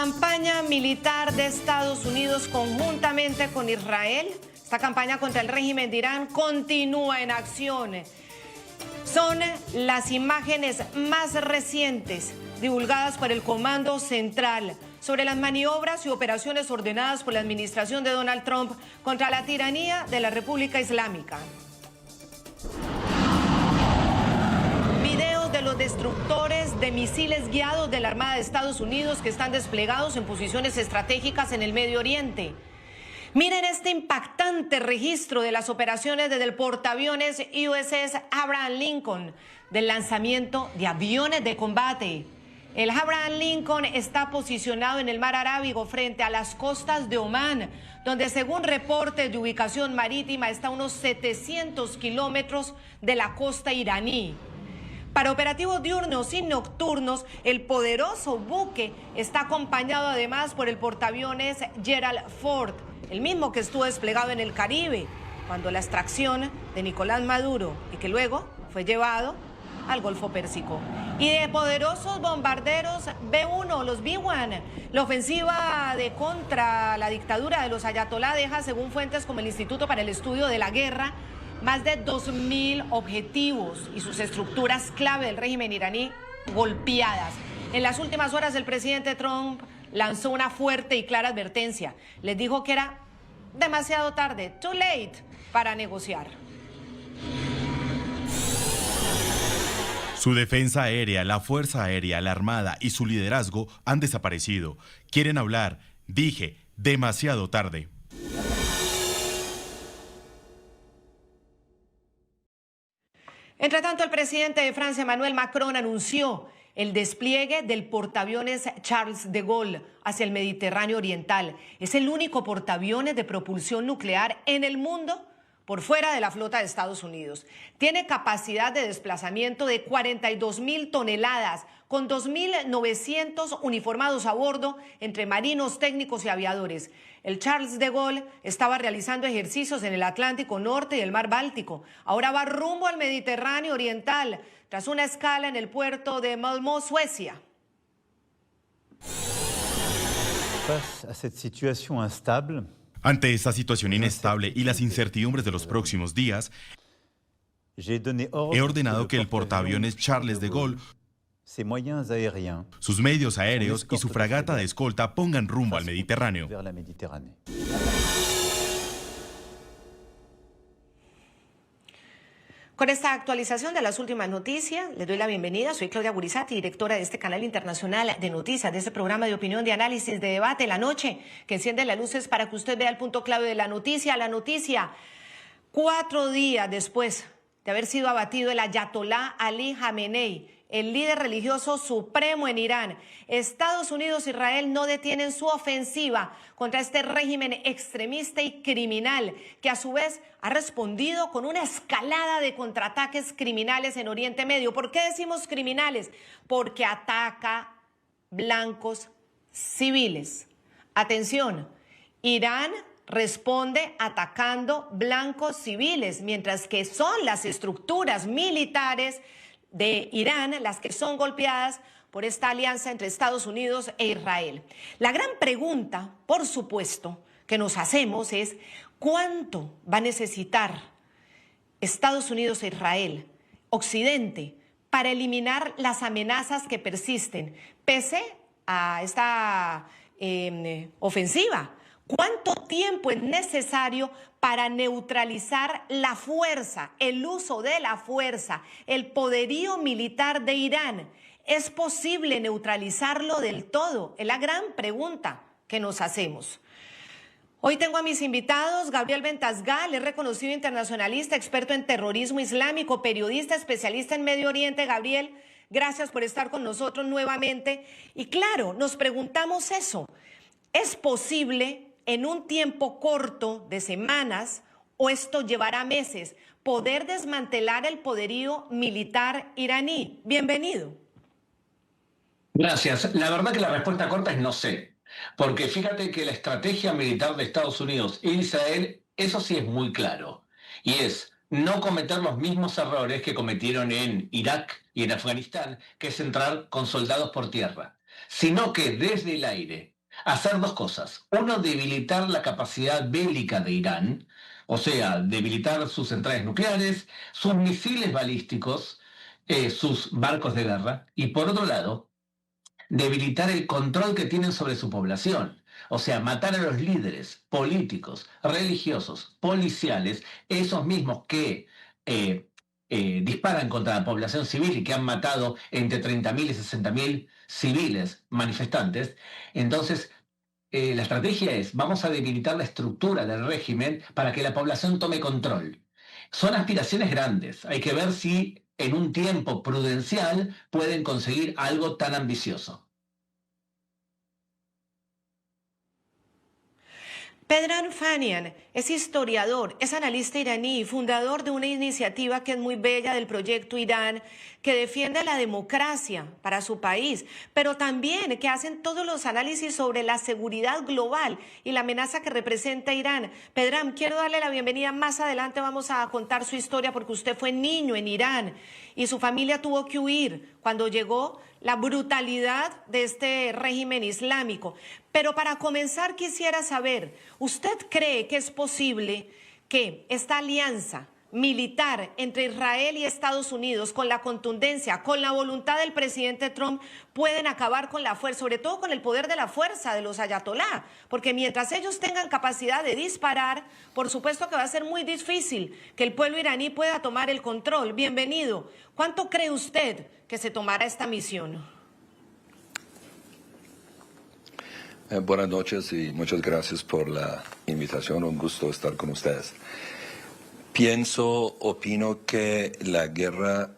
Campaña militar de Estados Unidos conjuntamente con Israel. Esta campaña contra el régimen de Irán continúa en acción. Son las imágenes más recientes divulgadas por el Comando Central sobre las maniobras y operaciones ordenadas por la administración de Donald Trump contra la tiranía de la República Islámica. Videos de los destructores de misiles guiados de la Armada de Estados Unidos que están desplegados en posiciones estratégicas en el Medio Oriente. Miren este impactante registro de las operaciones desde el portaaviones USS Abraham Lincoln, del lanzamiento de aviones de combate. El Abraham Lincoln está posicionado en el mar Arábigo frente a las costas de Omán, donde según reportes de ubicación marítima está a unos 700 kilómetros de la costa iraní. Para operativos diurnos y nocturnos, el poderoso buque está acompañado además por el portaaviones Gerald Ford, el mismo que estuvo desplegado en el Caribe cuando la extracción de Nicolás Maduro y que luego fue llevado al Golfo Pérsico. Y de poderosos bombarderos B-1, los B-1, la ofensiva de contra la dictadura de los ayatolá deja, según fuentes como el Instituto para el Estudio de la Guerra, más de 2.000 objetivos y sus estructuras clave del régimen iraní golpeadas. En las últimas horas el presidente Trump lanzó una fuerte y clara advertencia. Les dijo que era demasiado tarde, too late, para negociar. Su defensa aérea, la Fuerza Aérea, la Armada y su liderazgo han desaparecido. Quieren hablar, dije, demasiado tarde. Entre tanto, el presidente de Francia, Emmanuel Macron, anunció el despliegue del portaaviones Charles de Gaulle hacia el Mediterráneo Oriental. Es el único portaaviones de propulsión nuclear en el mundo por fuera de la flota de Estados Unidos. Tiene capacidad de desplazamiento de 42.000 toneladas, con 2.900 uniformados a bordo entre marinos, técnicos y aviadores. El Charles de Gaulle estaba realizando ejercicios en el Atlántico Norte y el Mar Báltico. Ahora va rumbo al Mediterráneo Oriental, tras una escala en el puerto de Malmö, Suecia. Ante esta situación inestable y las incertidumbres de los próximos días, he ordenado que el portaaviones Charles de Gaulle, sus medios aéreos y su fragata de escolta pongan rumbo al Mediterráneo. Con esta actualización de las últimas noticias, les doy la bienvenida. Soy Claudia Gurizati, directora de este canal internacional de noticias, de este programa de opinión, de análisis, de debate, La Noche, que enciende las luces para que usted vea el punto clave de la noticia. La noticia, 4 días después de haber sido abatido el ayatolá Ali Jamenei, el líder religioso supremo en Irán, Estados Unidos e Israel no detienen su ofensiva contra este régimen extremista y criminal, que a su vez ha respondido con una escalada de contraataques criminales en Oriente Medio. ¿Por qué decimos criminales? Porque ataca blancos civiles. Atención, Irán responde atacando blancos civiles, mientras que son las estructuras militares de Irán las que son golpeadas por esta alianza entre Estados Unidos e Israel. La gran pregunta, por supuesto, que nos hacemos es ¿cuánto va a necesitar Estados Unidos e Israel, Occidente, para eliminar las amenazas que persisten pese a esta ofensiva? ¿Cuánto tiempo es necesario para neutralizar la fuerza, el uso de la fuerza, el poderío militar de Irán? ¿Es posible neutralizarlo del todo? Es la gran pregunta que nos hacemos. Hoy tengo a mis invitados, Gabriel Ventasgal, es reconocido internacionalista, experto en terrorismo islámico, periodista, especialista en Medio Oriente. Gabriel, gracias por estar con nosotros nuevamente. Y claro, nos preguntamos eso, ¿es posible en un tiempo corto de semanas, o esto llevará meses, poder desmantelar el poderío militar iraní? Bienvenido. Gracias. La verdad que la respuesta corta es no sé. Porque fíjate que la estrategia militar de Estados Unidos e Israel, eso sí es muy claro. Y es no cometer los mismos errores que cometieron en Irak y en Afganistán, que es entrar con soldados por tierra. sino que desde el aire hacer dos cosas. Uno, debilitar la capacidad bélica de Irán, o sea, debilitar sus centrales nucleares, sus misiles balísticos, sus barcos de guerra, y por otro lado, debilitar el control que tienen sobre su población. O sea, matar a los líderes políticos, religiosos, policiales, esos mismos que disparan contra la población civil y que han matado entre 30.000 y 60.000 civiles manifestantes. Entonces, la estrategia es, vamos a debilitar la estructura del régimen para que la población tome control. Son aspiraciones grandes. Hay que ver si en un tiempo prudencial pueden conseguir algo tan ambicioso. Pedram Fanian es historiador, es analista iraní y fundador de una iniciativa que es muy bella del proyecto Irán, que defiende la democracia para su país, pero también que hacen todos los análisis sobre la seguridad global y la amenaza que representa Irán. Pedram, quiero darle la bienvenida. Más adelante vamos a contar su historia porque usted fue niño en Irán y su familia tuvo que huir cuando llegó la brutalidad de este régimen islámico. Pero para comenzar quisiera saber, ¿usted cree que es posible que esta alianza militar entre Israel y Estados Unidos, con la contundencia, con la voluntad del presidente Trump, pueden acabar con la fuerza, sobre todo con el poder de la fuerza de los ayatolá? Porque mientras ellos tengan capacidad de disparar, por supuesto que va a ser muy difícil que el pueblo iraní pueda tomar el control. Bienvenido. ¿Cuánto cree usted que se tomará esta misión? Buenas noches y muchas gracias por la invitación. Un gusto estar con ustedes. Opino que la guerra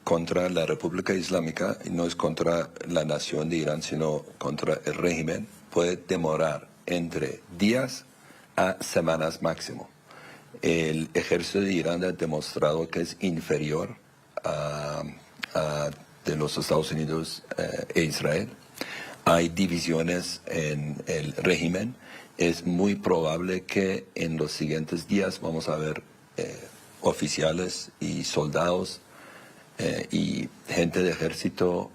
contra la República Islámica no es contra la nación de Irán, sino contra el régimen. Puede demorar entre días a semanas máximo. El ejército de Irán ha demostrado que es inferior a de los Estados Unidos e Israel. Hay divisiones en el régimen. Es muy probable que en los siguientes días vamos a ver oficiales y soldados y gente de ejército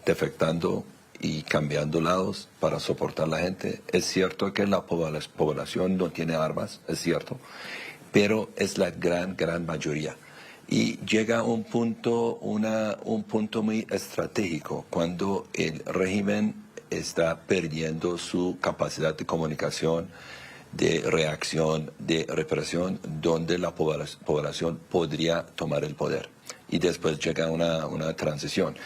defectando y cambiando lados para soportar a la gente. Es cierto que la población no tiene armas, es cierto, pero es la gran mayoría. Y llega un punto muy estratégico cuando el régimen está perdiendo su capacidad de comunicación, de reacción, de represión, donde la población podría tomar el poder. Y después llega una transición.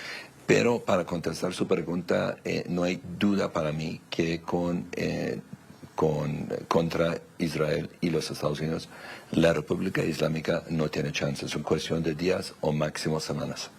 Pero para contestar su pregunta, no hay duda para mí que contra Israel y los Estados Unidos, la República Islámica no tiene chance. Es una cuestión de días o máximo semanas.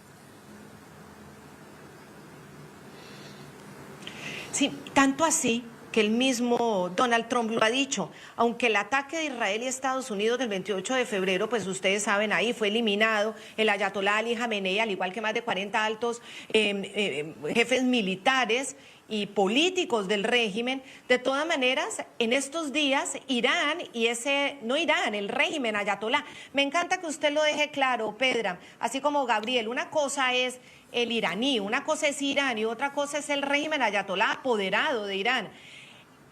Sí, tanto así que el mismo Donald Trump lo ha dicho. Aunque el ataque de Israel y Estados Unidos del 28 de febrero, pues ustedes saben, ahí fue eliminado el ayatolá Ali Jamenei, al igual que más de 40 altos jefes militares y políticos del régimen. De todas maneras, en estos días, Irán y el régimen ayatolá. Me encanta que usted lo deje claro, Pedram, así como Gabriel. Una cosa es el iraní, una cosa es Irán y otra cosa es el régimen ayatolá apoderado de Irán.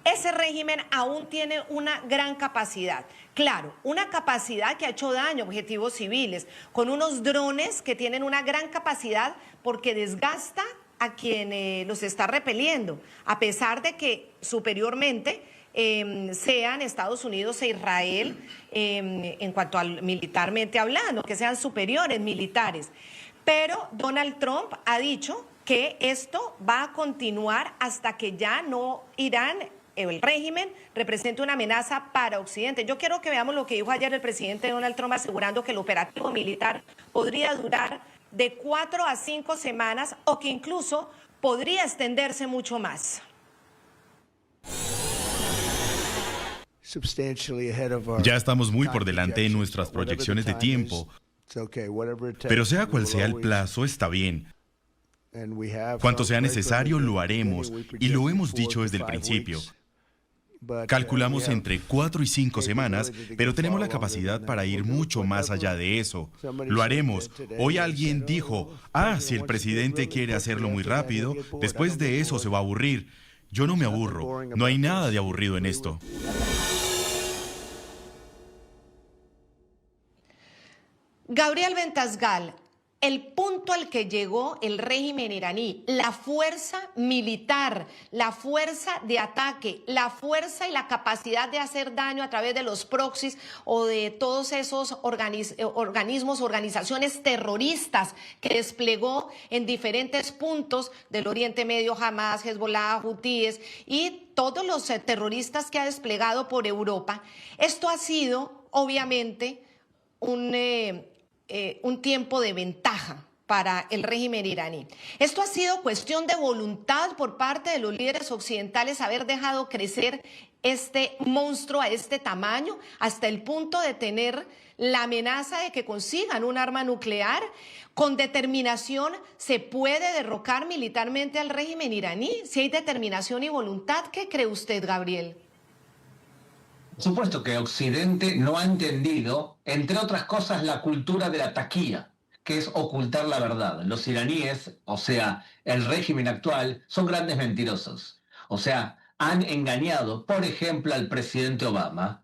Ese régimen aún tiene una gran capacidad. Claro, una capacidad que ha hecho daño a objetivos civiles, con unos drones que tienen una gran capacidad porque desgasta a quien los está repeliendo, a pesar de que superiormente sean Estados Unidos e Israel en cuanto al militarmente hablando, que sean superiores militares. Pero Donald Trump ha dicho que esto va a continuar hasta que ya no Irán, el régimen, represente una amenaza para Occidente. Yo quiero que veamos lo que dijo ayer el presidente Donald Trump, asegurando que el operativo militar podría durar de 4 a 5 semanas o que incluso podría extenderse mucho más. Ya estamos muy por delante en nuestras proyecciones de tiempo, pero sea cual sea el plazo, está bien. Cuanto sea necesario, lo haremos, y lo hemos dicho desde el principio. Calculamos entre 4 y 5 semanas, pero tenemos la capacidad para ir mucho más allá de eso. Lo haremos. Hoy alguien dijo, si el presidente quiere hacerlo muy rápido, después de eso se va a aburrir. Yo no me aburro. No hay nada de aburrido en esto. Gabriel Ventasgal, el punto al que llegó el régimen iraní, la fuerza militar, la fuerza de ataque, la fuerza y la capacidad de hacer daño a través de los proxies o de todos esos organismos, organizaciones terroristas que desplegó en diferentes puntos del Oriente Medio, Hamas, Hezbollah, Hutíes y todos los terroristas que ha desplegado por Europa. Esto ha sido, obviamente, un tiempo de ventaja para el régimen iraní. Esto ha sido cuestión de voluntad por parte de los líderes occidentales haber dejado crecer este monstruo a este tamaño hasta el punto de tener la amenaza de que consigan un arma nuclear. Con determinación se puede derrocar militarmente al régimen iraní. Si hay determinación y voluntad, ¿qué cree usted, Gabriel? Por supuesto que Occidente no ha entendido, entre otras cosas, la cultura de la taquilla, que es ocultar la verdad. Los iraníes, o sea, el régimen actual, son grandes mentirosos. O sea, han engañado, por ejemplo, al presidente Obama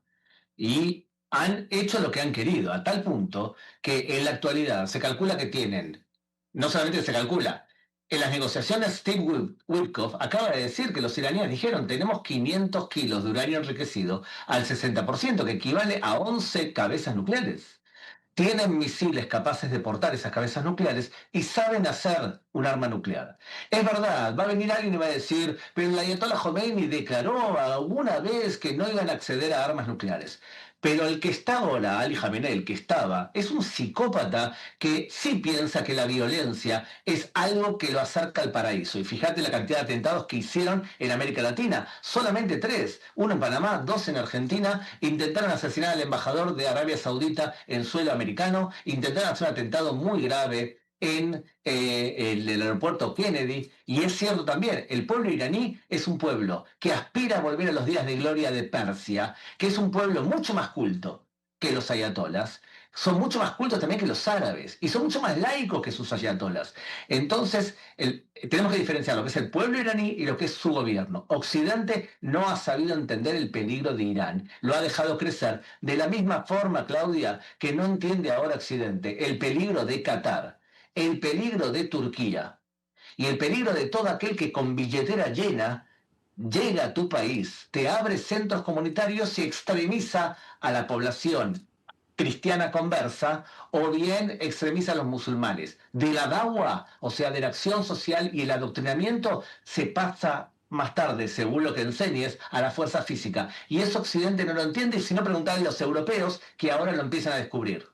y han hecho lo que han querido, a tal punto que en la actualidad se calcula que tienen, no solamente se calcula, en las negociaciones Steve Witkoff acaba de decir que los iraníes dijeron tenemos 500 kilos de uranio enriquecido al 60%, que equivale a 11 cabezas nucleares. Tienen misiles capaces de portar esas cabezas nucleares y saben hacer un arma nuclear. Es verdad, va a venir alguien y va a decir, pero el Ayatollah Khomeini declaró alguna vez que no iban a acceder a armas nucleares. Pero el que está ahora, Ali Khamenei, el que estaba, es un psicópata que sí piensa que la violencia es algo que lo acerca al paraíso. Y fíjate la cantidad de atentados que hicieron en América Latina. Solamente 3, uno en Panamá, 2 en Argentina. Intentaron asesinar al embajador de Arabia Saudita en suelo americano. Intentaron hacer un atentado muy grave en el aeropuerto Kennedy. Y es cierto también, el pueblo iraní es un pueblo que aspira a volver a los días de gloria de Persia, que es un pueblo mucho más culto que los ayatolas, son mucho más cultos también que los árabes, y son mucho más laicos que sus ayatolas. Entonces, tenemos que diferenciar lo que es el pueblo iraní y lo que es su gobierno. Occidente no ha sabido entender el peligro de Irán, lo ha dejado crecer de la misma forma, Claudia, que no entiende ahora Occidente el peligro de Qatar, el peligro de Turquía y el peligro de todo aquel que con billetera llena llega a tu país, te abre centros comunitarios y extremiza a la población cristiana conversa o bien extremiza a los musulmanes. De la dawa, o sea, de la acción social y el adoctrinamiento, se pasa más tarde, según lo que enseñes, a la fuerza física. Y eso Occidente no lo entiende, sino preguntarle a los europeos que ahora lo empiezan a descubrir.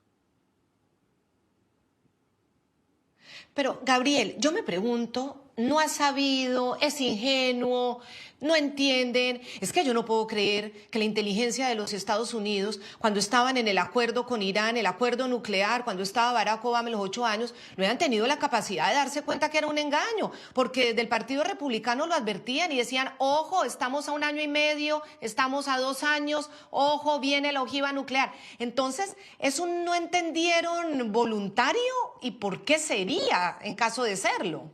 Pero, Gabriel, yo me pregunto, ¿no ha sabido, es ingenuo, no entienden? Es que yo no puedo creer que la inteligencia de los Estados Unidos, cuando estaban en el acuerdo con Irán, el acuerdo nuclear, cuando estaba Barack Obama en los 8 años, no hayan tenido la capacidad de darse cuenta que era un engaño, porque desde el Partido Republicano lo advertían y decían, ojo, estamos a 1 año y medio, estamos a 2 años, ojo, viene la ojiva nuclear. Entonces, ¿eso no entendieron voluntario? ¿Y por qué sería en caso de serlo?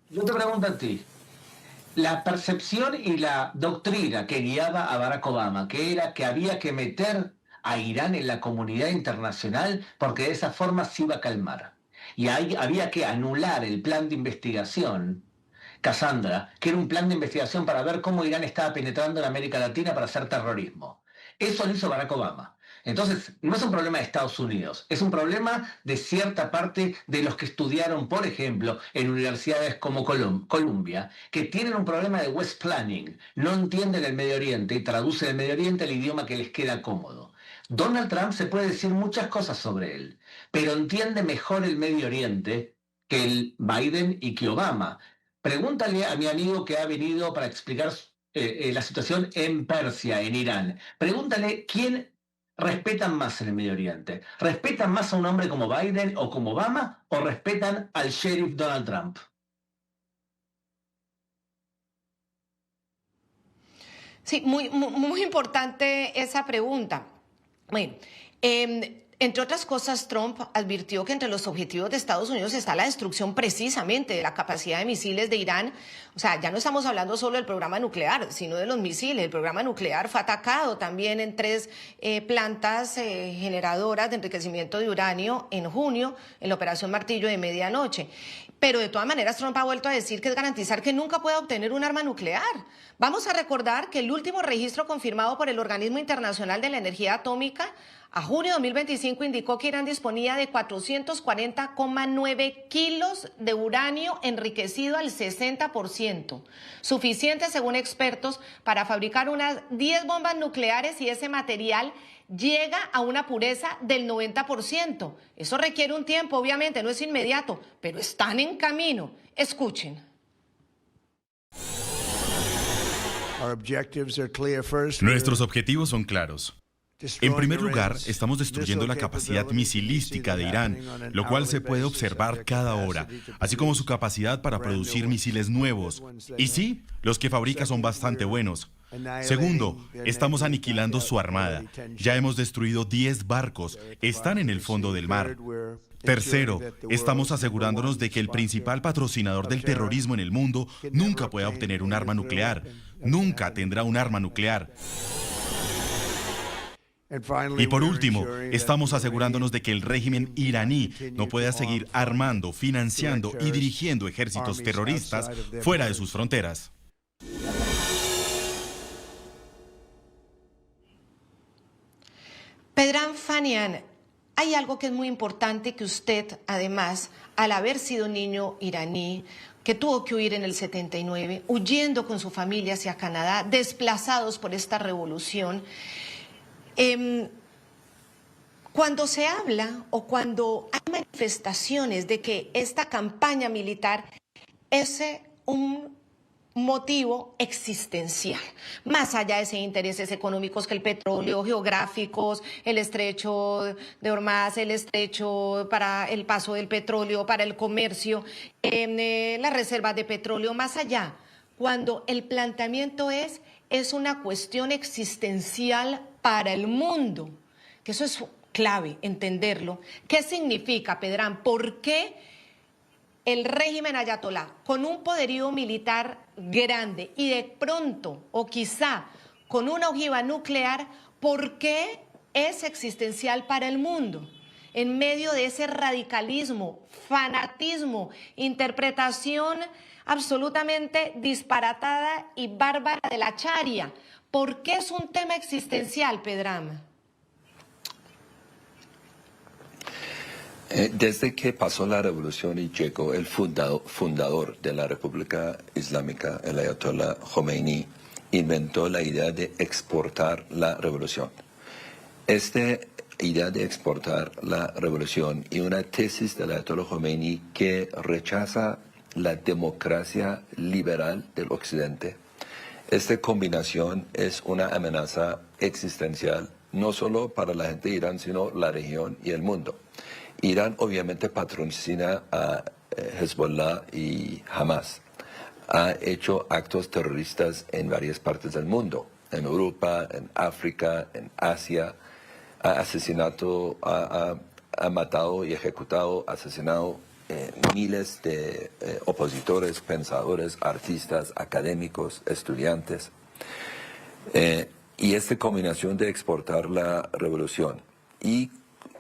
Yo te pregunto a ti, la percepción y la doctrina que guiaba a Barack Obama, que era que había que meter a Irán en la comunidad internacional porque de esa forma se iba a calmar. Y ahí había que anular el plan de investigación, Cassandra, que era un plan de investigación para ver cómo Irán estaba penetrando en América Latina para hacer terrorismo. Eso lo hizo Barack Obama. Entonces, no es un problema de Estados Unidos, es un problema de cierta parte de los que estudiaron, por ejemplo, en universidades como Columbia, que tienen un problema de West Planning, no entienden el Medio Oriente y traducen el Medio Oriente al idioma que les queda cómodo. Donald Trump se puede decir muchas cosas sobre él, pero entiende mejor el Medio Oriente que el Biden y que Obama. Pregúntale a mi amigo que ha venido para explicar la situación en Persia, en Irán. Pregúntale quién respetan más en el Medio Oriente. ¿Respetan más a un hombre como Biden o como Obama o respetan al sheriff Donald Trump? Sí, muy importante esa pregunta. Bueno, entre otras cosas, Trump advirtió que entre los objetivos de Estados Unidos está la destrucción precisamente de la capacidad de misiles de Irán. O sea, ya no estamos hablando solo del programa nuclear, sino de los misiles. El programa nuclear fue atacado también en 3 plantas generadoras de enriquecimiento de uranio en junio, en la Operación Martillo de Medianoche. Pero de todas maneras, Trump ha vuelto a decir que es garantizar que nunca pueda obtener un arma nuclear. Vamos a recordar que el último registro confirmado por el Organismo Internacional de la Energía Atómica a junio de 2025 indicó que Irán disponía de 440,9 kilos de uranio enriquecido al 60%, suficiente según expertos para fabricar unas 10 bombas nucleares, y ese material llega a una pureza del 90%. Eso requiere un tiempo, obviamente, no es inmediato, pero están en camino. Escuchen. Nuestros objetivos son claros. En primer lugar, estamos destruyendo la capacidad misilística de Irán, lo cual se puede observar cada hora, así como su capacidad para producir misiles nuevos. Y sí, los que fabrica son bastante buenos. Segundo, estamos aniquilando su armada. Ya hemos destruido 10 barcos, están en el fondo del mar. Tercero, estamos asegurándonos de que el principal patrocinador del terrorismo en el mundo nunca pueda obtener un arma nuclear. Nunca tendrá un arma nuclear. Y por último, estamos asegurándonos de que el régimen iraní no pueda seguir armando, financiando y dirigiendo ejércitos terroristas fuera de sus fronteras. Pedram Fanian, hay algo que es muy importante que usted, además, al haber sido niño iraní, que tuvo que huir en el 79, huyendo con su familia hacia Canadá, desplazados por esta revolución, cuando se habla o cuando hay manifestaciones de que esta campaña militar es un motivo existencial, más allá de ese intereses económicos que el petróleo, geográficos, el estrecho de Hormuz, el estrecho para el paso del petróleo, para el comercio, las reservas de petróleo, más allá, cuando el planteamiento es una cuestión existencial para el mundo, que eso es clave entenderlo. ¿Qué significa, Pedram? ¿Por qué el régimen ayatolá, con un poderío militar grande y de pronto, o quizá con una ojiva nuclear, por qué es existencial para el mundo? En medio de ese radicalismo, fanatismo, interpretación absolutamente disparatada y bárbara de la Sharia. ¿Por qué es un tema existencial, Pedram? Desde que pasó la revolución y llegó el fundador de la República Islámica, el Ayatollah Khomeini, inventó la idea de exportar la revolución. Esta idea de exportar la revolución y una tesis del Ayatollah Khomeini que rechaza la democracia liberal del Occidente. Esta combinación es una amenaza existencial, no solo para la gente de Irán, sino la región y el mundo. Irán obviamente patrocina a Hezbollah y Hamas. Ha hecho actos terroristas en varias partes del mundo, en Europa, en África, en Asia. Ha matado y asesinado miles de opositores, pensadores, artistas, académicos, estudiantes. Y esta combinación de exportar la revolución y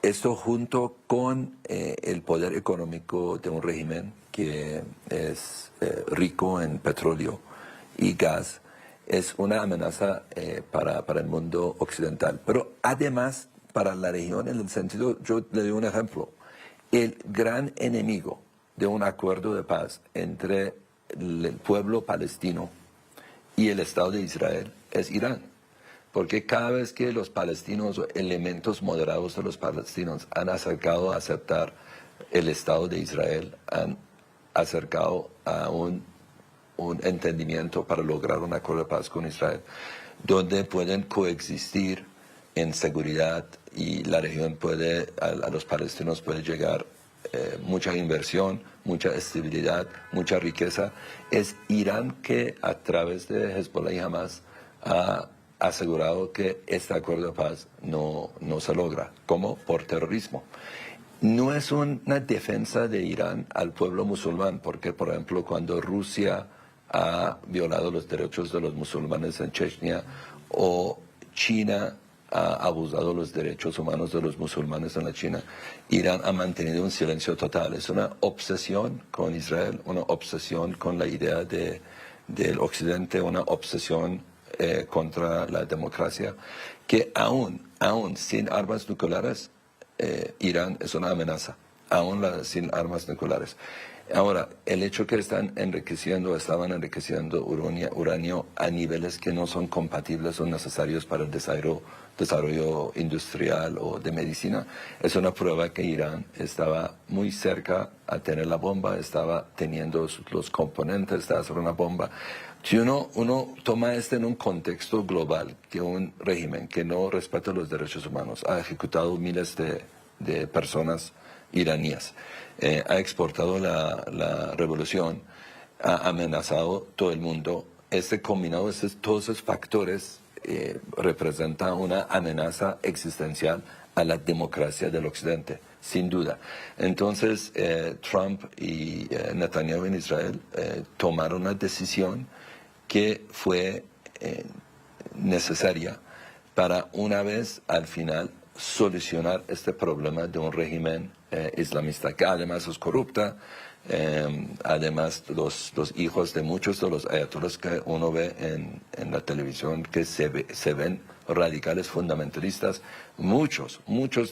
esto junto con el poder económico de un régimen que es rico en petróleo y gas, es una amenaza para el mundo occidental. Pero además para la región, en el sentido, yo le doy un ejemplo, el gran enemigo de un acuerdo de paz entre el pueblo palestino y el Estado de Israel es Irán. Porque cada vez que los palestinos, elementos moderados de los palestinos han acercado a aceptar el Estado de Israel, han acercado a un entendimiento para lograr un acuerdo de paz con Israel, donde pueden coexistir en seguridad y la región puede, a los palestinos puede llegar mucha inversión, mucha estabilidad, mucha riqueza. Es Irán que a través de Hezbollah y Hamas ha asegurado que este acuerdo de paz no se logra. ¿Cómo? Por terrorismo. No es una defensa de Irán al pueblo musulmán, porque, por ejemplo, cuando Rusia ha violado los derechos de los musulmanes en Chechnya o China ha abusado los derechos humanos de los musulmanes en la China, Irán ha mantenido un silencio total. Es una obsesión con Israel, una obsesión con la idea del Occidente, una obsesión contra la democracia, que aún sin armas nucleares, Irán es una amenaza, sin armas nucleares. Ahora, el hecho que estaban enriqueciendo uranio a niveles que no son compatibles o necesarios para el desarrollo industrial o de medicina, es una prueba que Irán estaba muy cerca a tener la bomba, estaba teniendo los componentes de hacer una bomba. Si uno toma en un contexto global, que un régimen que no respeta los derechos humanos ha ejecutado miles de personas iraníes, ha exportado la revolución, ha amenazado todo el mundo. Combinado, todos esos factores representa una amenaza existencial a la democracia del Occidente, sin duda. Entonces, Trump y Netanyahu en Israel tomaron una decisión que fue necesaria para una vez al final solucionar este problema de un régimen islamista que además es corrupta, además los hijos de muchos de los ayatolás que uno ve en la televisión que se ven radicales fundamentalistas, muchos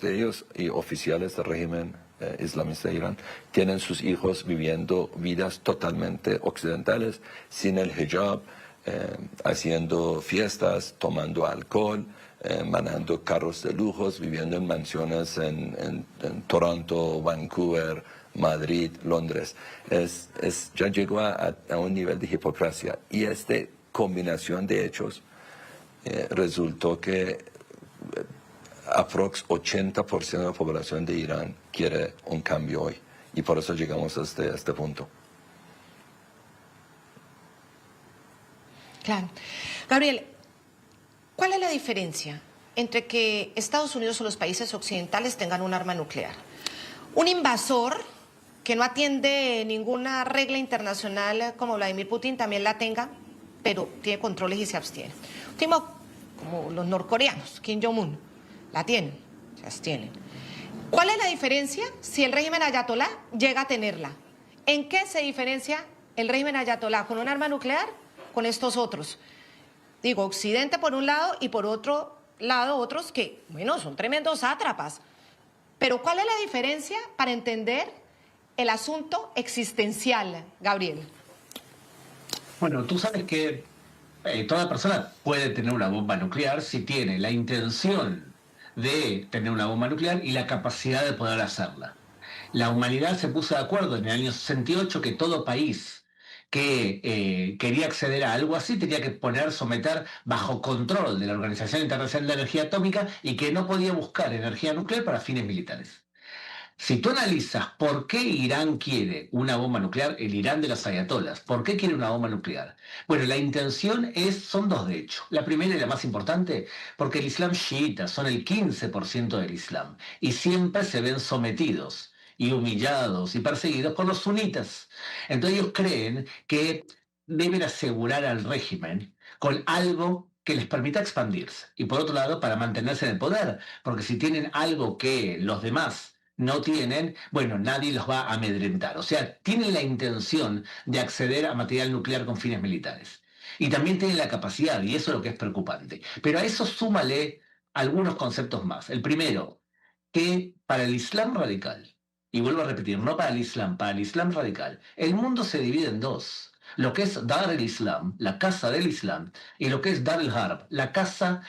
de ellos y oficiales del régimen islamista de Irán tienen sus hijos viviendo vidas totalmente occidentales, sin el hijab, haciendo fiestas, tomando alcohol, manejando carros de lujos, viviendo en mansiones en Toronto, Vancouver, Madrid, Londres. Ya llegó a un nivel de hipocresía. Y esta combinación de hechos resultó que aprox 80% de la población de Irán quiere un cambio hoy. Y por eso llegamos a este punto. Claro. Gabriel, ¿cuál es la diferencia entre que Estados Unidos o los países occidentales tengan un arma nuclear? Un invasor que no atiende ninguna regla internacional como Vladimir Putin también la tenga, pero tiene controles y se abstiene. Último, como los norcoreanos, Kim Jong-un, la tienen, se abstienen. ¿Cuál es la diferencia si el régimen ayatolá llega a tenerla? ¿En qué se diferencia el régimen ayatolá con un arma nuclear con estos otros? Digo, Occidente por un lado y por otro lado otros que, bueno, son tremendos sátrapas. Pero ¿cuál es la diferencia para entender el asunto existencial, Gabriel? Bueno, tú sabes que toda persona puede tener una bomba nuclear si tiene la intención de tener una bomba nuclear y la capacidad de poder hacerla. La humanidad se puso de acuerdo en el año 68 que todo país que quería acceder a algo así tenía que someter bajo control de la Organización Internacional de Energía Atómica y que no podía buscar energía nuclear para fines militares. Si tú analizas por qué Irán quiere una bomba nuclear, el Irán de los ayatolas, ¿por qué quiere una bomba nuclear? Bueno, la intención son dos de hecho. La primera y la más importante, porque el Islam chiita son el 15% del Islam y siempre se ven sometidos y humillados y perseguidos por los sunitas. Entonces ellos creen que deben asegurar al régimen con algo que les permita expandirse. Y por otro lado, para mantenerse en el poder, porque si tienen algo que los demás no tienen, bueno, nadie los va a amedrentar. O sea, tienen la intención de acceder a material nuclear con fines militares. Y también tienen la capacidad, y eso es lo que es preocupante. Pero a eso súmale algunos conceptos más. El primero, que para el Islam radical, y vuelvo a repetir, no para el Islam radical, el mundo se divide en dos. Lo que es Dar el-Islam, la casa del Islam, y lo que es Dar el-Harb,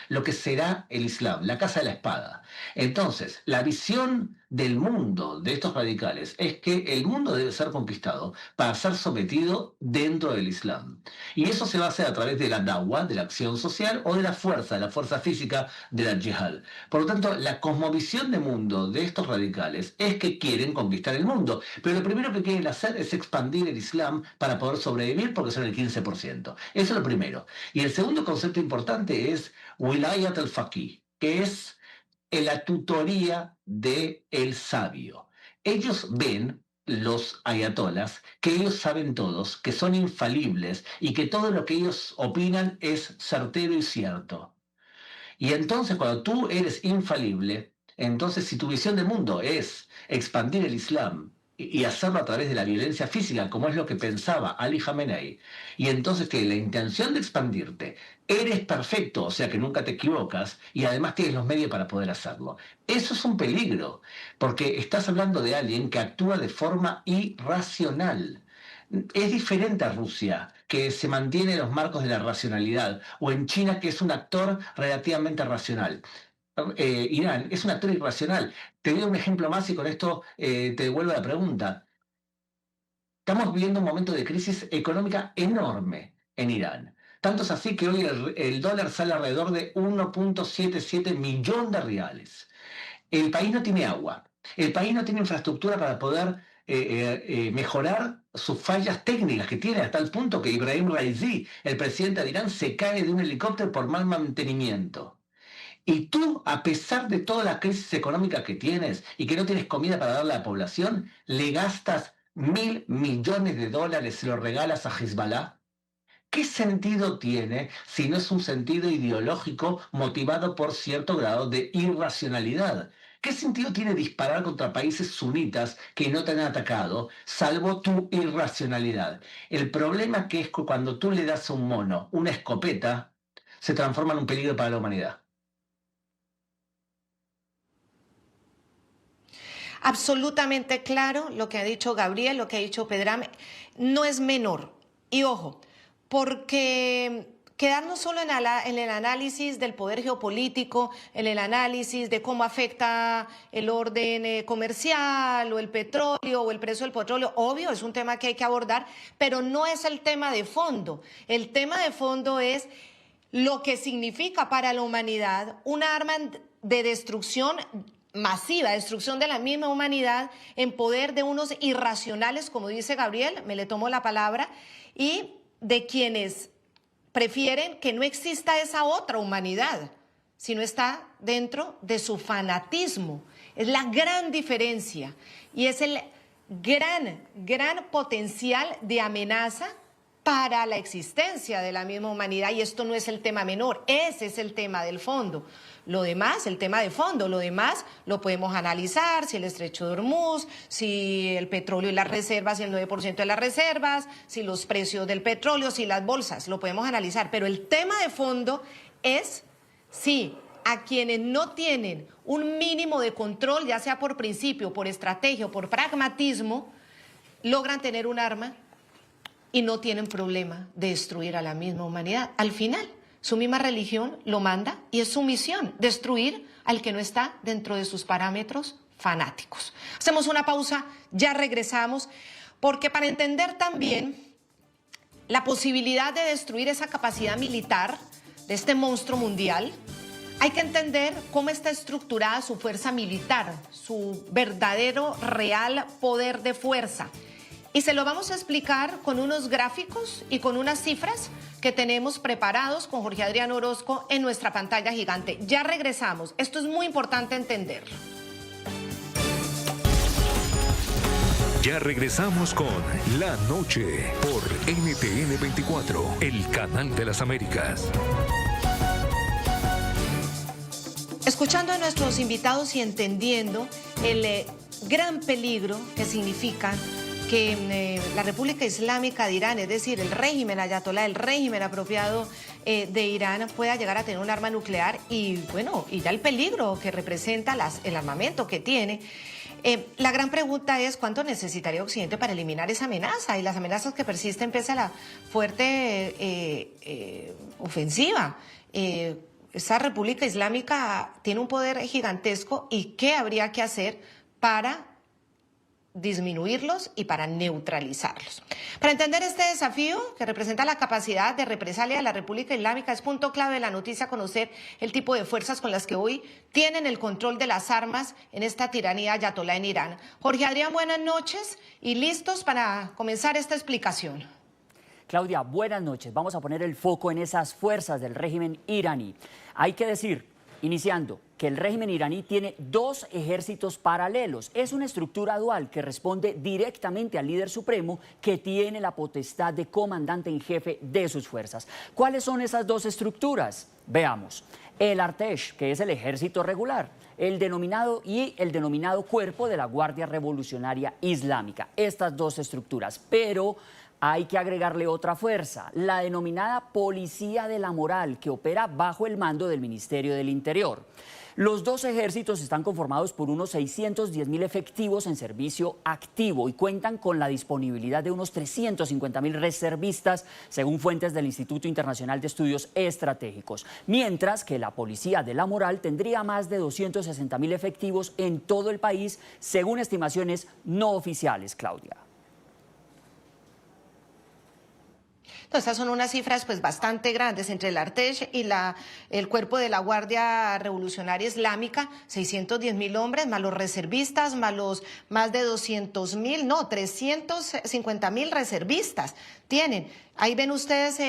lo que será el Islam, la casa de la espada. Entonces, la visión del mundo de estos radicales es que el mundo debe ser conquistado para ser sometido dentro del Islam. Y eso se va a hacer a través de la da'wah, de la acción social, o de la fuerza física de la yihad. Por lo tanto, la cosmovisión de mundo de estos radicales es que quieren conquistar el mundo, pero lo primero que quieren hacer es expandir el Islam para poder sobrevivir porque son el 15%. Eso es lo primero. Y el segundo concepto importante es Wilayat al-Faqih, que es la tutoría del sabio. Ellos ven, los ayatolas, que ellos saben todos, que son infalibles y que todo lo que ellos opinan es certero y cierto. Y entonces cuando tú eres infalible, entonces si tu visión de mundo es expandir el Islam y hacerlo a través de la violencia física, como es lo que pensaba Ali Khamenei, y entonces que la intención de expandirte, eres perfecto, o sea que nunca te equivocas, y además tienes los medios para poder hacerlo. Eso es un peligro, porque estás hablando de alguien que actúa de forma irracional. Es diferente a Rusia, que se mantiene en los marcos de la racionalidad, o en China, que es un actor relativamente racional. Irán es un actor irracional. Te doy un ejemplo más y con esto te devuelvo la pregunta. Estamos viviendo un momento de crisis económica enorme en Irán. Tanto es así que hoy el dólar sale alrededor de 1.77 millón de reales. El país no tiene agua. El país no tiene infraestructura para poder mejorar sus fallas técnicas que tiene, hasta el punto que Ibrahim Raisi, el presidente de Irán, se cae de un helicóptero por mal mantenimiento. Y tú, a pesar de toda la crisis económica que tienes y que no tienes comida para darle a la población, le gastas $1.000 millones, se lo regalas a Hezbollah. ¿Qué sentido tiene si no es un sentido ideológico motivado por cierto grado de irracionalidad? ¿Qué sentido tiene disparar contra países sunitas que no te han atacado, salvo tu irracionalidad? El problema que es que cuando tú le das a un mono una escopeta, se transforma en un peligro para la humanidad. Absolutamente claro lo que ha dicho Gabriel, lo que ha dicho Pedram, no es menor. Y ojo, porque quedarnos solo en el análisis del poder geopolítico, en el análisis de cómo afecta el orden comercial o el petróleo o el precio del petróleo, obvio, es un tema que hay que abordar, pero no es el tema de fondo. El tema de fondo es lo que significa para la humanidad un arma de destrucción masiva, destrucción de la misma humanidad en poder de unos irracionales, como dice Gabriel, me le tomo la palabra, y de quienes prefieren que no exista esa otra humanidad, sino está dentro de su fanatismo. Es la gran diferencia y es el gran potencial de amenaza para la existencia de la misma humanidad, y esto no es el tema menor, ese es el tema del fondo. Lo demás, el tema de fondo, lo demás lo podemos analizar, si el estrecho de Hormuz, si el petróleo y las reservas, si el 9% de las reservas, si los precios del petróleo, si las bolsas, lo podemos analizar, pero el tema de fondo es si a quienes no tienen un mínimo de control, ya sea por principio, por estrategia o por pragmatismo, logran tener un arma y no tienen problema de destruir a la misma humanidad. Al final, su misma religión lo manda y es su misión, destruir al que no está dentro de sus parámetros fanáticos. Hacemos una pausa, ya regresamos, porque para entender también la posibilidad de destruir esa capacidad militar de este monstruo mundial, hay que entender cómo está estructurada su fuerza militar, su verdadero, real poder de fuerza. Y se lo vamos a explicar con unos gráficos y con unas cifras que tenemos preparados con Jorge Adrián Orozco en nuestra pantalla gigante. Ya regresamos. Esto es muy importante entenderlo. Ya regresamos con La Noche por NTN 24, el canal de las Américas. Escuchando a nuestros invitados y entendiendo el gran peligro que significa que la República Islámica de Irán, es decir, el régimen ayatolá, el régimen apropiado de Irán, pueda llegar a tener un arma nuclear y, bueno, y ya el peligro que representa el armamento que tiene. La gran pregunta es cuánto necesitaría Occidente para eliminar esa amenaza y las amenazas que persisten pese a la fuerte ofensiva. Esa República Islámica tiene un poder gigantesco y ¿qué habría que hacer para disminuirlos y para neutralizarlos. Para entender este desafío que representa la capacidad de represalia de la República Islámica, es punto clave de la noticia conocer el tipo de fuerzas con las que hoy tienen el control de las armas en esta tiranía ayatolá en Irán. Jorge Adrián, buenas noches y listos para comenzar esta explicación. Claudia, buenas noches. Vamos a poner el foco en esas fuerzas del régimen iraní. Hay que decir, iniciando, que el régimen iraní tiene dos ejércitos paralelos. Es una estructura dual que responde directamente al líder supremo, que tiene la potestad de comandante en jefe de sus fuerzas. ¿Cuáles son esas dos estructuras? Veamos. El Artesh, que es el ejército regular, el denominado Cuerpo de la Guardia Revolucionaria Islámica. Estas dos estructuras, pero hay que agregarle otra fuerza, la denominada Policía de la Moral, que opera bajo el mando del Ministerio del Interior. Los dos ejércitos están conformados por unos 610.000 efectivos en servicio activo y cuentan con la disponibilidad de unos 350.000 reservistas, según fuentes del Instituto Internacional de Estudios Estratégicos. Mientras que la Policía de la Moral tendría más de 260.000 efectivos en todo el país, según estimaciones no oficiales, Claudia. Estas son unas cifras pues bastante grandes entre el Artesh y el Cuerpo de la Guardia Revolucionaria Islámica, 610.000 hombres, más los reservistas, más los más de 350.000 reservistas tienen. Ahí ven ustedes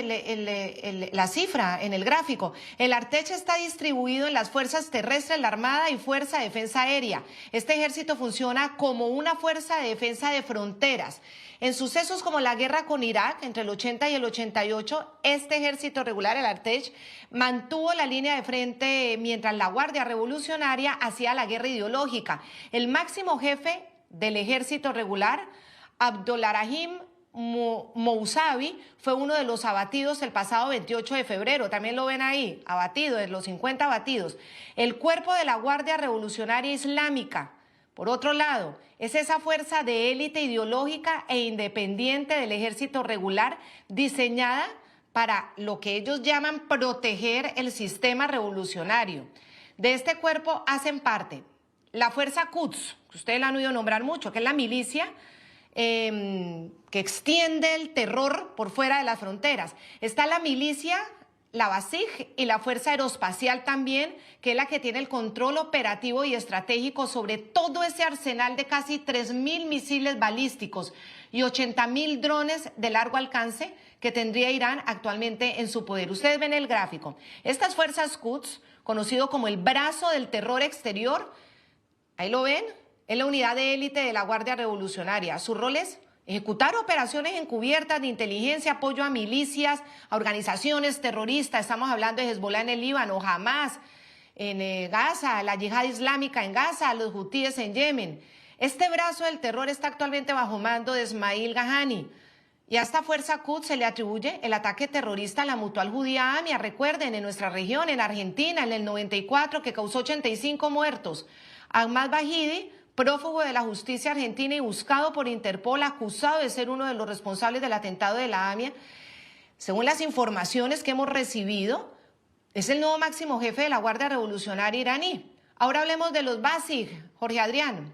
la cifra en el gráfico. El Artesh está distribuido en las fuerzas terrestres, la Armada y Fuerza de Defensa Aérea. Este ejército funciona como una fuerza de defensa de fronteras. En sucesos como la guerra con Irak, entre el 80 y el 88, este ejército regular, el Artesh, mantuvo la línea de frente mientras la Guardia Revolucionaria hacía la guerra ideológica. El máximo jefe del ejército regular, Abdolrahim Mousavi, fue uno de los abatidos el pasado 28 de febrero. También lo ven ahí, abatido, de los 50 abatidos. El Cuerpo de la Guardia Revolucionaria Islámica, por otro lado, es esa fuerza de élite ideológica e independiente del ejército regular diseñada para lo que ellos llaman proteger el sistema revolucionario. De este cuerpo hacen parte la Fuerza Quds, que ustedes la han oído nombrar mucho, que es la milicia que extiende el terror por fuera de las fronteras. Está la milicia, la Basij y la Fuerza Aeroespacial también, que es la que tiene el control operativo y estratégico sobre todo ese arsenal de casi 3.000 misiles balísticos y 80.000 drones de largo alcance que tendría Irán actualmente en su poder. Ustedes ven el gráfico. Estas fuerzas Quds, conocido como el brazo del terror exterior, ahí lo ven, es la unidad de élite de la Guardia Revolucionaria. Su rol es ejecutar operaciones encubiertas de inteligencia, apoyo a milicias, a organizaciones terroristas. Estamos hablando de Hezbollah en el Líbano, Hamas en Gaza, la Yihad Islámica en Gaza, los hutíes en Yemen. Este brazo del terror está actualmente bajo mando de Ismail Gahani. Y a esta fuerza Quds se le atribuye el ataque terrorista a la Mutual Judía AMIA. Recuerden, en nuestra región, en Argentina, en el 94, que causó 85 muertos. Ahmad Bahidi, prófugo de la justicia argentina y buscado por Interpol, acusado de ser uno de los responsables del atentado de la AMIA, según las informaciones que hemos recibido, es el nuevo máximo jefe de la Guardia Revolucionaria iraní. Ahora hablemos de los Basij, Jorge Adrián.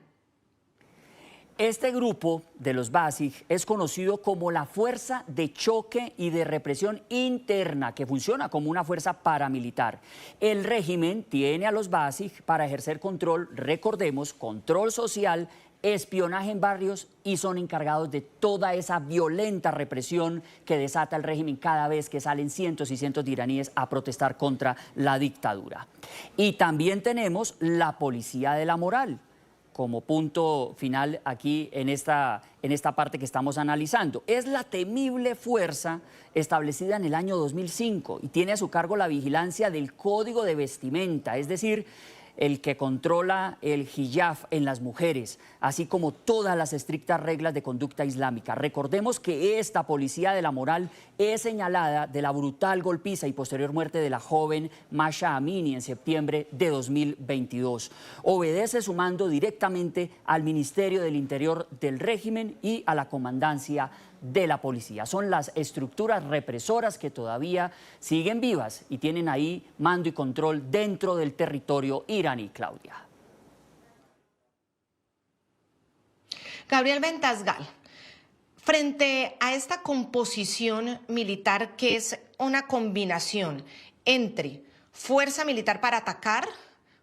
Este grupo de los Basij es conocido como la Fuerza de Choque y de Represión Interna, que funciona como una fuerza paramilitar. El régimen tiene a los Basij para ejercer control, recordemos, control social, espionaje en barrios, y son encargados de toda esa violenta represión que desata el régimen cada vez que salen cientos y cientos de iraníes a protestar contra la dictadura. Y también tenemos la Policía de la Moral, como punto final aquí en esta parte que estamos analizando. Es la temible fuerza establecida en el año 2005 y tiene a su cargo la vigilancia del código de vestimenta, es decir, el que controla el hijab en las mujeres, así como todas las estrictas reglas de conducta islámica. Recordemos que esta Policía de la Moral es señalada de la brutal golpiza y posterior muerte de la joven Masha Amini en septiembre de 2022. Obedece su mando directamente al Ministerio del Interior del régimen y a la comandancia de la policía. Son las estructuras represoras que todavía siguen vivas y tienen ahí mando y control dentro del territorio iraní, Claudia. Gabriel Ventasgal, frente a esta composición militar que es una combinación entre fuerza militar para atacar,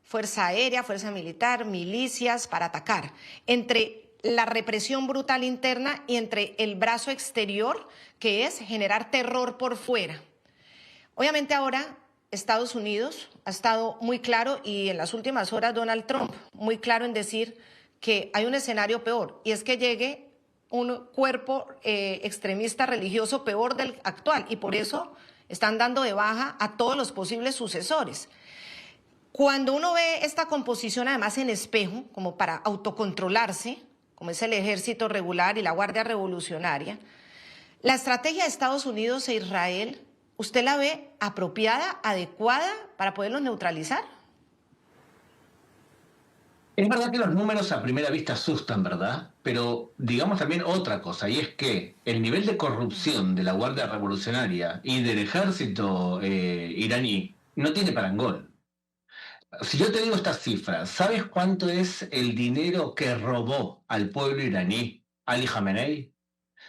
fuerza aérea, fuerza militar, milicias para atacar, entre la represión brutal interna y entre el brazo exterior, que es generar terror por fuera. Obviamente ahora Estados Unidos ha estado muy claro, y en las últimas horas Donald Trump muy claro en decir que hay un escenario peor, y es que llegue un cuerpo extremista religioso peor del actual, y por eso están dando de baja a todos los posibles sucesores. Cuando uno ve esta composición además en espejo, como para autocontrolarse, como es el ejército regular y la Guardia Revolucionaria, la estrategia de Estados Unidos e Israel, ¿usted la ve apropiada, adecuada para poderlos neutralizar? Es verdad que los números a primera vista asustan, ¿verdad? Pero digamos también otra cosa, y es que el nivel de corrupción de la Guardia Revolucionaria y del ejército iraní no tiene parangón. Si yo te digo estas cifras, ¿sabes cuánto es el dinero que robó al pueblo iraní Ali Khamenei?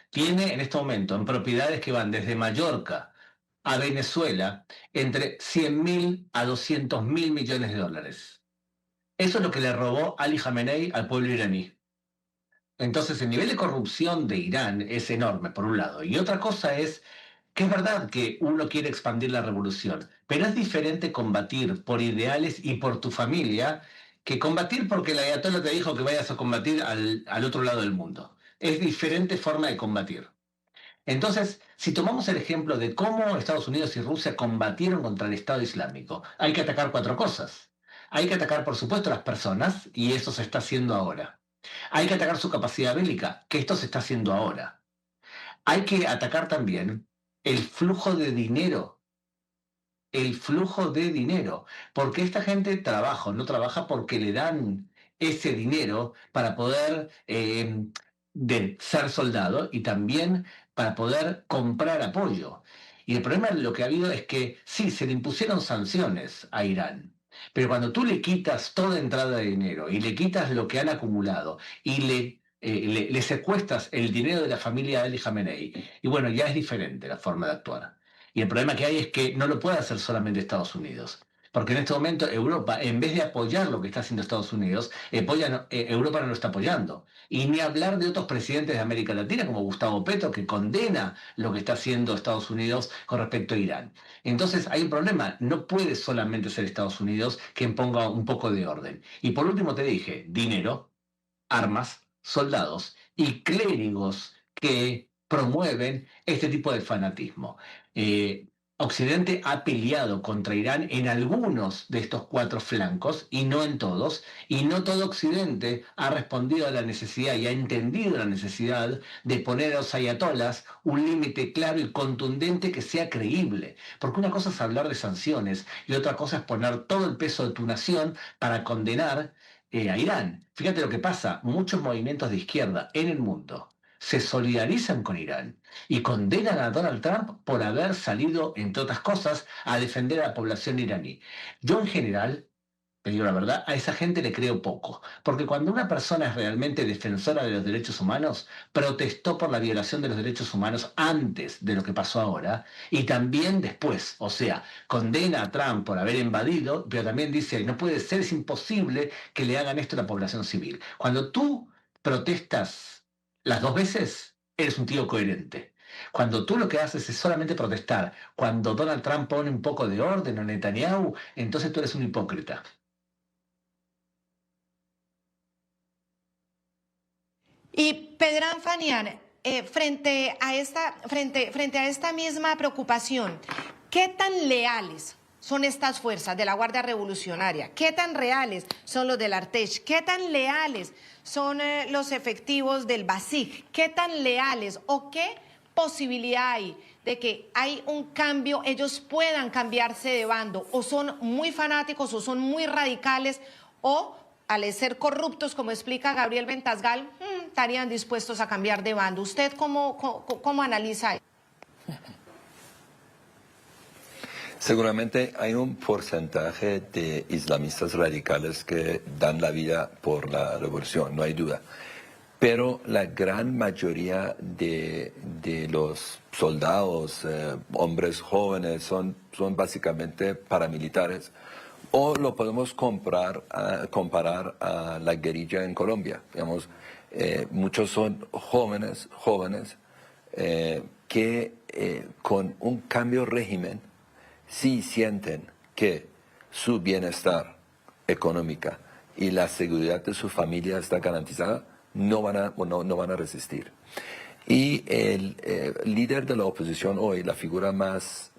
Tiene en este momento en propiedades que van desde Mallorca a Venezuela entre 100.000 a 200.000 millones de dólares. Eso es lo que le robó Ali Khamenei al pueblo iraní. Entonces el nivel de corrupción de Irán es enorme, por un lado. Y otra cosa es que es verdad que uno quiere expandir la revolución, pero es diferente combatir por ideales y por tu familia que combatir porque el ayatollah te dijo que vayas a combatir al otro lado del mundo. Es diferente forma de combatir. Entonces, si tomamos el ejemplo de cómo Estados Unidos y Rusia combatieron contra el Estado Islámico, hay que atacar 4 cosas. Hay que atacar, por supuesto, a las personas, y eso se está haciendo ahora. Hay que atacar su capacidad bélica, que esto se está haciendo ahora. Hay que atacar también el flujo de dinero. El flujo de dinero. Porque esta gente trabaja o no trabaja porque le dan ese dinero para poder ser soldado y también para poder comprar apoyo. Y el problema de lo que ha habido es que sí, se le impusieron sanciones a Irán. Pero cuando tú le quitas toda entrada de dinero y le quitas lo que han acumulado y le secuestras el dinero de la familia de Ali Khamenei, y bueno, ya es diferente la forma de actuar. Y el problema que hay es que no lo puede hacer solamente Estados Unidos. Porque en este momento Europa, en vez de apoyar lo que está haciendo Estados Unidos, Europa no lo está apoyando. Y ni hablar de otros presidentes de América Latina, como Gustavo Petro, que condena lo que está haciendo Estados Unidos con respecto a Irán. Entonces hay un problema. No puede solamente ser Estados Unidos quien ponga un poco de orden. Y por último te dije, dinero, armas, soldados y clérigos que promueven este tipo de fanatismo. Occidente ha peleado contra Irán en algunos de estos 4 flancos y no en todos, y no todo Occidente ha respondido a la necesidad y ha entendido la necesidad de poner a los ayatolás un límite claro y contundente que sea creíble. Porque una cosa es hablar de sanciones y otra cosa es poner todo el peso de tu nación para condenar a Irán. Fíjate lo que pasa, muchos movimientos de izquierda en el mundo se solidarizan con Irán y condenan a Donald Trump por haber salido, entre otras cosas, a defender a la población iraní. Yo en general, te digo la verdad, a esa gente le creo poco, porque cuando una persona es realmente defensora de los derechos humanos, protestó por la violación de los derechos humanos antes de lo que pasó ahora y también después, o sea, condena a Trump por haber invadido, pero también dice, no puede ser, es imposible que le hagan esto a la población civil. Cuando tú protestas las 2 veces, eres un tío coherente. Cuando tú lo que haces es solamente protestar, cuando Donald Trump pone un poco de orden o Netanyahu, entonces tú eres un hipócrita. Y Pedram Fanian, frente a esta misma preocupación, ¿qué tan leales son estas fuerzas de la Guardia Revolucionaria? ¿Qué tan reales son los del Artech? ¿Qué tan leales son los efectivos del Basij? ¿Qué tan leales o qué posibilidad hay de que hay un cambio, ellos puedan cambiarse de bando? ¿O son muy fanáticos o son muy radicales o al ser corruptos, como explica Gabriel Ventasgal, estarían dispuestos a cambiar de bando? ¿Usted cómo analiza eso? Seguramente hay un porcentaje de islamistas radicales que dan la vida por la revolución, no hay duda. pero la gran mayoría de los soldados, hombres jóvenes, son básicamente paramilitares. O lo podemos comparar a la guerrilla en Colombia. Digamos, muchos son jóvenes que con un cambio de régimen sí sienten que su bienestar económico y la seguridad de su familia está garantizada, no van a resistir. Y el líder de la oposición hoy, la figura más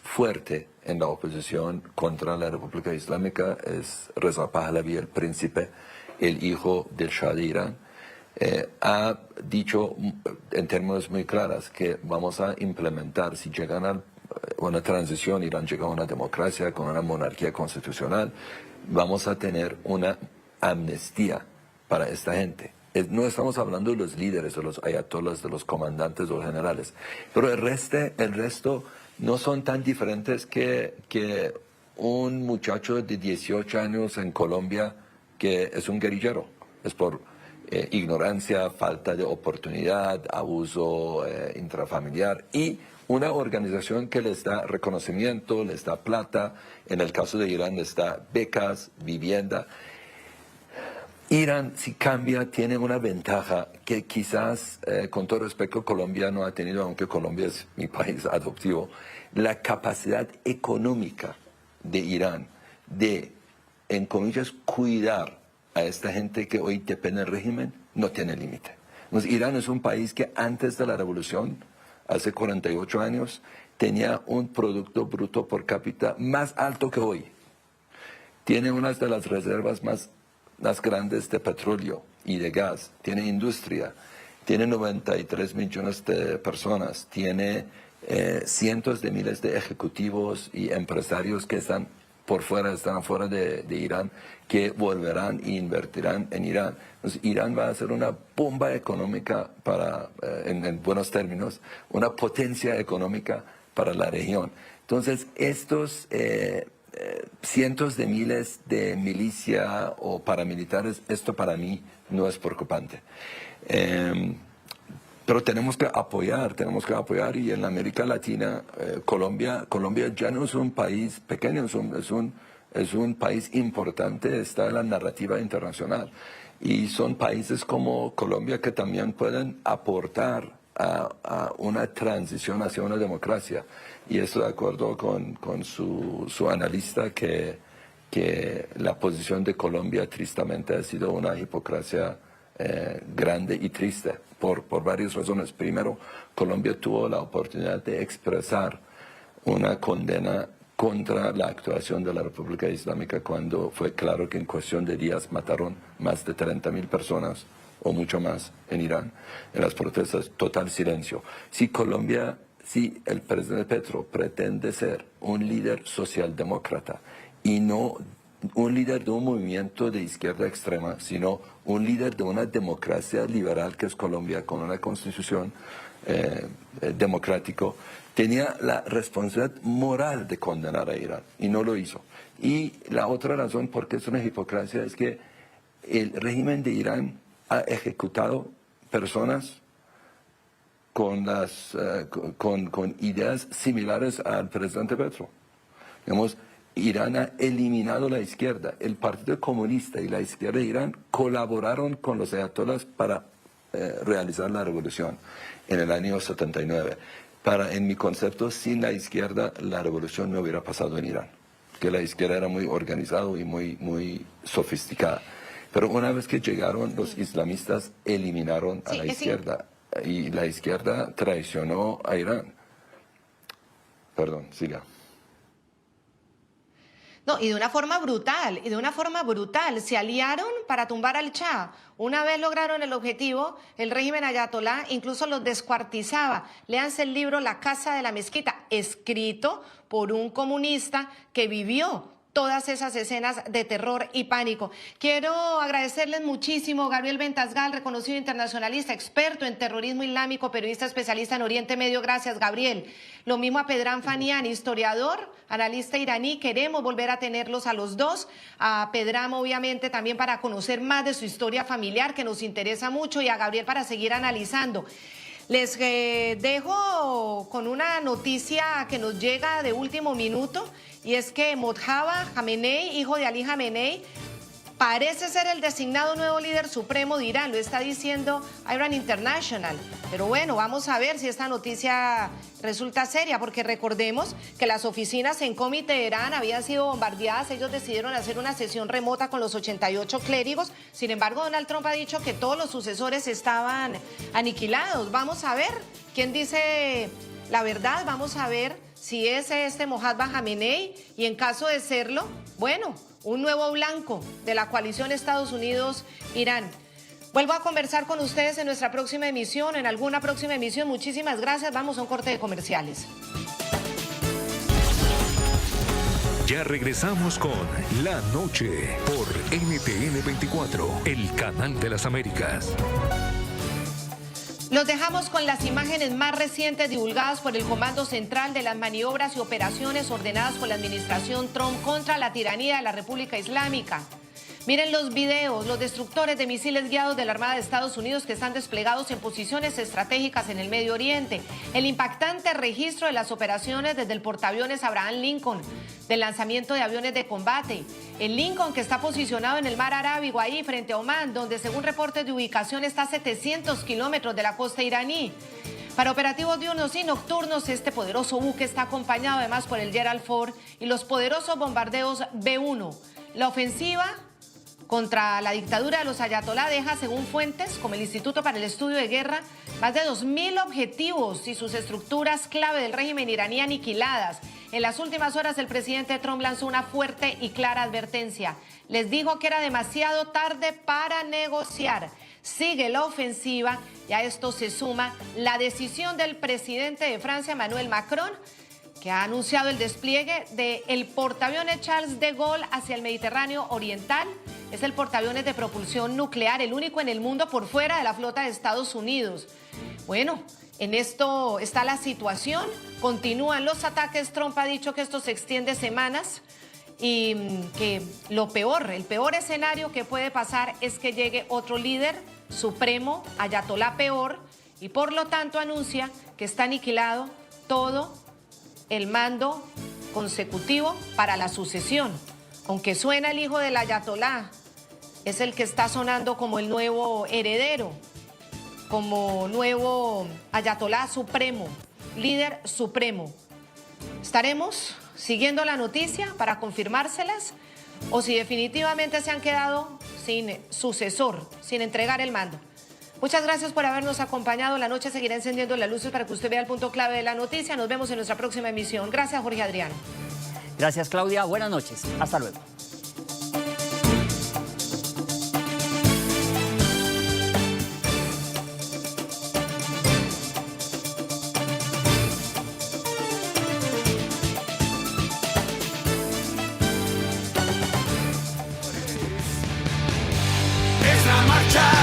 fuerte en la oposición contra la República Islámica, es Reza Pahlavi, el príncipe, el hijo del Shah de Irán. Ha dicho en términos muy claros que vamos a implementar, si llegan a una transición, Irán llega a una democracia con una monarquía constitucional, vamos a tener una amnistía para esta gente. No estamos hablando de los líderes, de los ayatolás, de los comandantes o generales, pero el resto no son tan diferentes que un muchacho de 18 años en Colombia que es un guerrillero. Es por ignorancia, falta de oportunidad, abuso intrafamiliar y una organización que les da reconocimiento, les da plata. En el caso de Irán les da becas, vivienda. Irán, si cambia, tiene una ventaja que quizás, con todo respeto, Colombia no ha tenido, aunque Colombia es mi país adoptivo. La capacidad económica de Irán de, en comillas, cuidar a esta gente que hoy depende del régimen, no tiene límite. Entonces, Irán es un país que antes de la revolución, hace 48 años, tenía un producto bruto por cápita más alto que hoy. Tiene una de las reservas más grandes de petróleo y de gas, tiene industria, tiene 93 millones de personas, tiene cientos de miles de ejecutivos y empresarios que están afuera de Irán, que volverán e invertirán en Irán. Entonces, Irán va a ser una bomba económica en buenos términos, una potencia económica para la región. Entonces, estos cientos de miles de milicia o paramilitares, esto para mí no es preocupante. Pero tenemos que apoyar y en América Latina, Colombia ya no es un país pequeño, es un país importante, está en la narrativa internacional. Y son países como Colombia que también pueden aportar a una transición hacia una democracia. Y estoy de acuerdo con su analista que la posición de Colombia tristemente ha sido una hipocresía grande y triste por varias razones. Primero, Colombia tuvo la oportunidad de expresar una condena contra la actuación de la República Islámica cuando fue claro que en cuestión de días mataron más de 30.000 personas o mucho más en Irán, en las protestas, total silencio. Si el presidente Petro pretende ser un líder socialdemócrata y no un líder de un movimiento de izquierda extrema, sino un líder de una democracia liberal que es Colombia, con una constitución democrática, tenía la responsabilidad moral de condenar a Irán y no lo hizo. Y la otra razón por qué es una hipocresía es que el régimen de Irán ha ejecutado personas con ideas similares al presidente Petro. Digamos, Irán ha eliminado la izquierda. El Partido Comunista y la izquierda de Irán colaboraron con los ayatolás para realizar la revolución en el año 79. En mi concepto, sin la izquierda, la revolución no hubiera pasado en Irán, que la izquierda era muy organizada y muy sofisticada. Pero una vez que llegaron, los islamistas eliminaron a la izquierda y la izquierda traicionó a Irán. Perdón, siga. No, y de una forma brutal, se aliaron para tumbar al Shah. Una vez lograron el objetivo, el régimen ayatolá incluso los descuartizaba. Léanse el libro La Casa de la Mezquita, escrito por un comunista que vivió todas esas escenas de terror y pánico. Quiero agradecerles muchísimo, Gabriel Ventasgal, reconocido internacionalista, experto en terrorismo islámico, periodista especialista en Oriente Medio. Gracias, Gabriel. Lo mismo a Pedram Fanian, historiador, analista iraní. Queremos volver a tenerlos a los dos. A Pedram, obviamente, también para conocer más de su historia familiar, que nos interesa mucho, y a Gabriel para seguir analizando. Les dejo con una noticia que nos llega de último minuto, y es que Mojtaba Khamenei, hijo de Ali Khamenei, parece ser el designado nuevo líder supremo de Irán, lo está diciendo Iran International. Pero bueno, vamos a ver si esta noticia resulta seria, porque recordemos que las oficinas en Qom y Teherán habían sido bombardeadas. Ellos decidieron hacer una sesión remota con los 88 clérigos. Sin embargo, Donald Trump ha dicho que todos los sucesores estaban aniquilados. Vamos a ver quién dice la verdad, vamos a ver si es este Mojtaba Khamenei, y en caso de serlo, bueno, un nuevo blanco de la coalición Estados Unidos-Irán. Vuelvo a conversar con ustedes en nuestra próxima emisión, en alguna próxima emisión. Muchísimas gracias. Vamos a un corte de comerciales. Ya regresamos con La Noche por NTN 24, el canal de las Américas. Los dejamos con las imágenes más recientes divulgadas por el Comando Central de las maniobras y operaciones ordenadas por la administración Trump contra la tiranía de la República Islámica. Miren los videos, los destructores de misiles guiados de la Armada de Estados Unidos que están desplegados en posiciones estratégicas en el Medio Oriente. El impactante registro de las operaciones desde el portaaviones Abraham Lincoln, del lanzamiento de aviones de combate. El Lincoln, que está posicionado en el mar Arábigo, ahí frente a Omán, donde según reportes de ubicación está a 700 kilómetros de la costa iraní. Para operativos diurnos y nocturnos, este poderoso buque está acompañado además por el Gerald Ford y los poderosos bombardeos B-1. La ofensiva contra la dictadura de los ayatolá deja, según fuentes como el Instituto para el Estudio de Guerra, más de 2.000 objetivos y sus estructuras clave del régimen iraní aniquiladas. En las últimas horas, el presidente Trump lanzó una fuerte y clara advertencia. Les dijo que era demasiado tarde para negociar. Sigue la ofensiva y a esto se suma la decisión del presidente de Francia, Emmanuel Macron, que ha anunciado el despliegue del portaaviones Charles de Gaulle hacia el Mediterráneo Oriental. Es el portaaviones de propulsión nuclear, el único en el mundo por fuera de la flota de Estados Unidos. Bueno, en esto está la situación. Continúan los ataques. Trump ha dicho que esto se extiende semanas y que el peor escenario que puede pasar es que llegue otro líder supremo, ayatolá peor, y por lo tanto anuncia que está aniquilado todo el mando consecutivo para la sucesión. Aunque suena el hijo del ayatolá, es el que está sonando como el nuevo heredero, como nuevo ayatolá supremo, líder supremo. Estaremos siguiendo la noticia para confirmárselas, o si definitivamente se han quedado sin sucesor, sin entregar el mando. Muchas gracias por habernos acompañado. La noche seguirá encendiendo las luces para que usted vea el punto clave de la noticia. Nos vemos en nuestra próxima emisión. Gracias, Jorge Adrián. Gracias, Claudia. Buenas noches. Hasta luego. Es la marcha